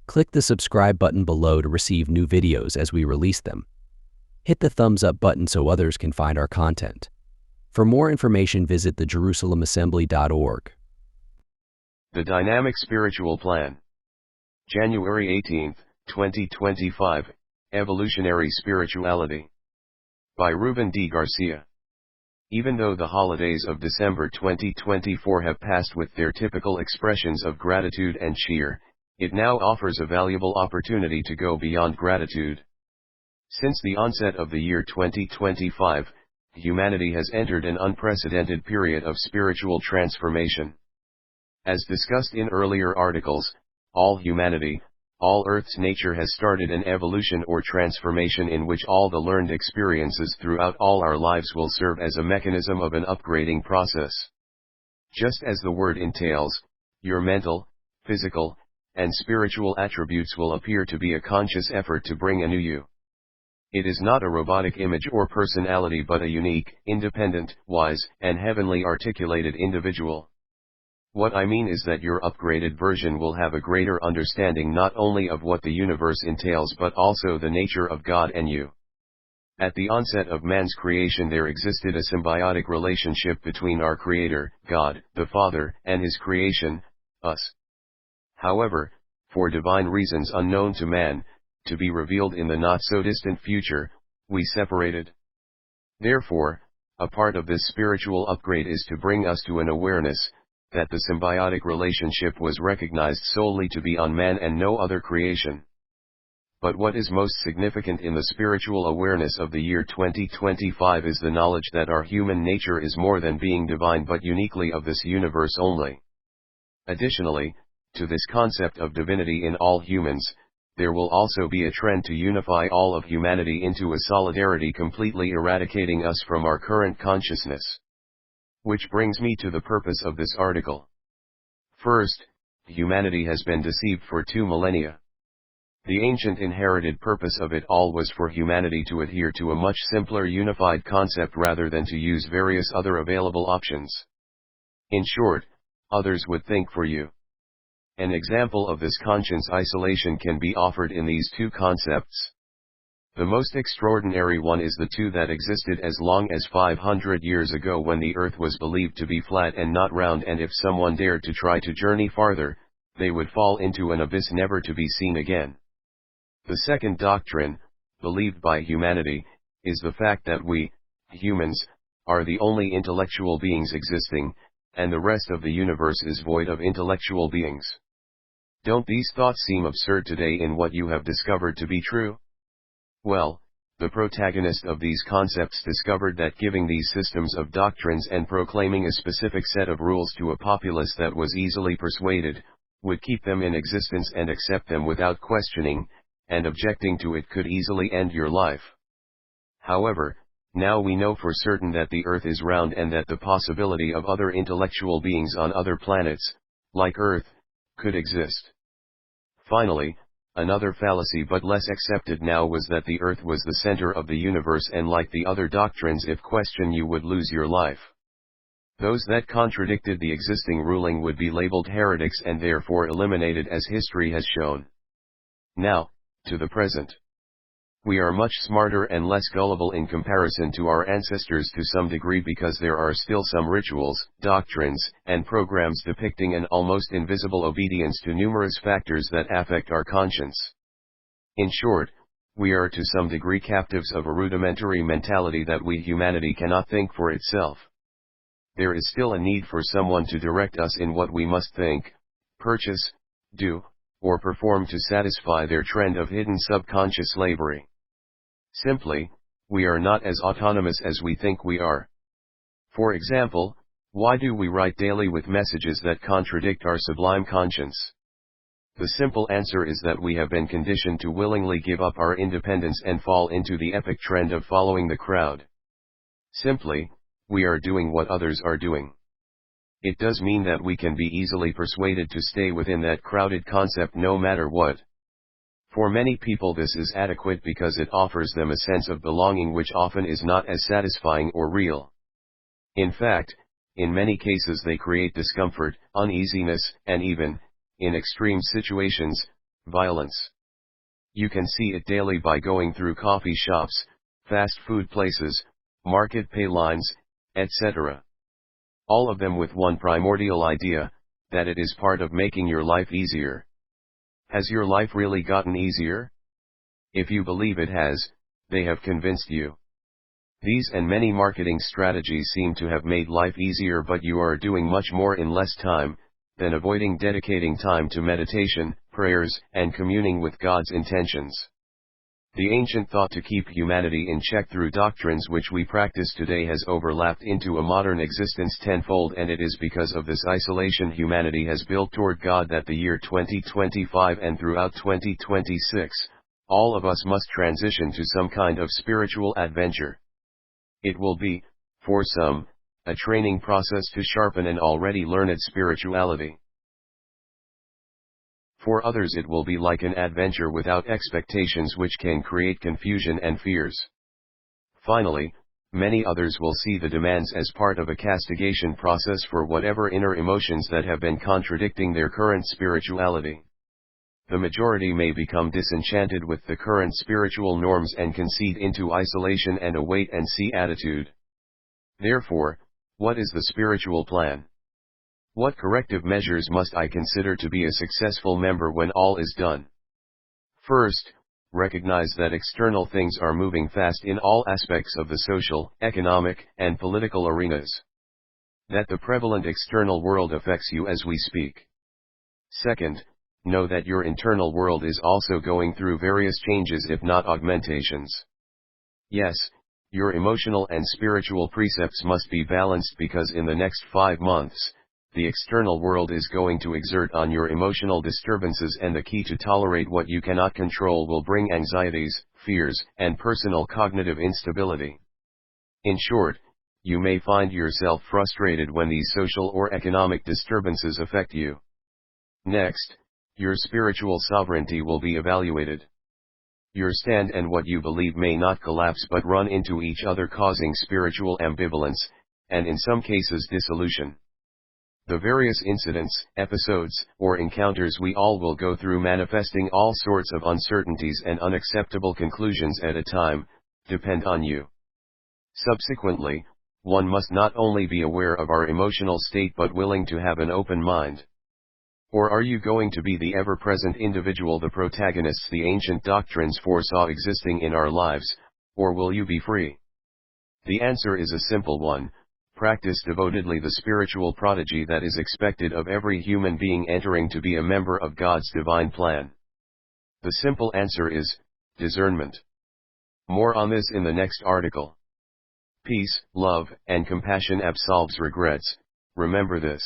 Click the subscribe button below to receive new videos as we release them. Hit the thumbs up button so others can find our content. For more information, visit thejerusalemasembly.org. The Dynamic Spiritual Plan. January 18, 2025, Evolutionary Spirituality. By Ruben D. Garcia. Even though the holidays of December 2024 have passed with their typical expressions of gratitude and cheer, it now offers a valuable opportunity to go beyond gratitude. Since the onset of the year 2025, humanity has entered an unprecedented period of spiritual transformation. As discussed in earlier articles, all humanity, all Earth's nature has started an evolution or transformation in which all the learned experiences throughout all our lives will serve as a mechanism of an upgrading process. Just as the word entails, your mental, physical, and spiritual attributes will appear to be a conscious effort to bring a new you. It is not a robotic image or personality but a unique, independent, wise, and heavenly articulated individual. What I mean is that your upgraded version will have a greater understanding not only of what the universe entails but also the nature of God and you. At the onset of man's creation there existed a symbiotic relationship between our Creator, God, the Father, and His creation, us. However, for divine reasons unknown to man, to be revealed in the not-so-distant future, we separated. Therefore, a part of this spiritual upgrade is to bring us to an awareness that the symbiotic relationship was recognized solely to be on man and no other creation. But what is most significant in the spiritual awareness of the year 2025 is the knowledge that our human nature is more than being divine but uniquely of this universe only. Additionally, to this concept of divinity in all humans, there will also be a trend to unify all of humanity into a solidarity completely eradicating us from our current consciousness. Which brings me to the purpose of this article. First, humanity has been deceived for 2 millennia. The ancient inherited purpose of it all was for humanity to adhere to a much simpler unified concept rather than to use various other available options. In short, others would think for you. An example of this conscience isolation can be offered in these 2 concepts. The most extraordinary one is the 2 that existed as long as 500 years ago when the earth was believed to be flat and not round, and if someone dared to try to journey farther, they would fall into an abyss never to be seen again. The second doctrine, believed by humanity, is the fact that we, humans, are the only intellectual beings existing, and the rest of the universe is void of intellectual beings. Don't these thoughts seem absurd today in what you have discovered to be true? Well, the protagonist of these concepts discovered that giving these systems of doctrines and proclaiming a specific set of rules to a populace that was easily persuaded, would keep them in existence and accept them without questioning, and objecting to it could easily end your life. However, now we know for certain that the earth is round and that the possibility of other intellectual beings on other planets, like Earth, could exist. Finally, another fallacy but less accepted now was that the earth was the center of the universe, and like the other doctrines, if questioned you would lose your life. Those that contradicted the existing ruling would be labeled heretics and therefore eliminated, as history has shown. Now, to the present. We are much smarter and less gullible in comparison to our ancestors to some degree because there are still some rituals, doctrines, and programs depicting an almost invisible obedience to numerous factors that affect our conscience. In short, we are to some degree captives of a rudimentary mentality that we humanity cannot think for itself. There is still a need for someone to direct us in what we must think, purchase, do, or perform to satisfy their trend of hidden subconscious slavery. Simply, we are not as autonomous as we think we are. For example, why do we write daily with messages that contradict our sublime conscience? The simple answer is that we have been conditioned to willingly give up our independence and fall into the epic trend of following the crowd. Simply, we are doing what others are doing. It does mean that we can be easily persuaded to stay within that crowded concept no matter what. For many people this is adequate because it offers them a sense of belonging which often is not as satisfying or real. In fact, in many cases they create discomfort, uneasiness, and even, in extreme situations, violence. You can see it daily by going through coffee shops, fast food places, market pay lines, etc. All of them with one primordial idea, that it is part of making your life easier. Has your life really gotten easier? If you believe it has, they have convinced you. These and many marketing strategies seem to have made life easier, but you are doing much more in less time, than avoiding dedicating time to meditation, prayers, and communing with God's intentions. The ancient thought to keep humanity in check through doctrines which we practice today has overlapped into a modern existence tenfold, and it is because of this isolation humanity has built toward God that the year 2025 and throughout 2026, all of us must transition to some kind of spiritual adventure. It will be, for some, a training process to sharpen an already learned spirituality. For others it will be like an adventure without expectations, which can create confusion and fears. Finally, many others will see the demands as part of a castigation process for whatever inner emotions that have been contradicting their current spirituality. The majority may become disenchanted with the current spiritual norms and concede into isolation and a wait-and-see attitude. Therefore, what is the spiritual plan? What corrective measures must I consider to be a successful member when all is done? First, recognize that external things are moving fast in all aspects of the social, economic, and political arenas. That the prevalent external world affects you as we speak. Second, know that your internal world is also going through various changes, if not augmentations. Yes, your emotional and spiritual precepts must be balanced, because in the next 5 months, the external world is going to exert on your emotional disturbances, and the key to tolerate what you cannot control will bring anxieties, fears, and personal cognitive instability. In short, you may find yourself frustrated when these social or economic disturbances affect you. Next, your spiritual sovereignty will be evaluated. Your stand and what you believe may not collapse but run into each other, causing spiritual ambivalence, and in some cases dissolution. The various incidents, episodes, or encounters we all will go through, manifesting all sorts of uncertainties and unacceptable conclusions at a time, depend on you. Subsequently, one must not only be aware of our emotional state but willing to have an open mind. Or are you going to be the ever-present individual, the protagonists the ancient doctrines foresaw existing in our lives, or will you be free? The answer is a simple one: practice devotedly the spiritual prodigy that is expected of every human being entering to be a member of God's divine plan. The simple answer is discernment. More on this in the next article. Peace, love, and compassion absolves regrets. Remember this.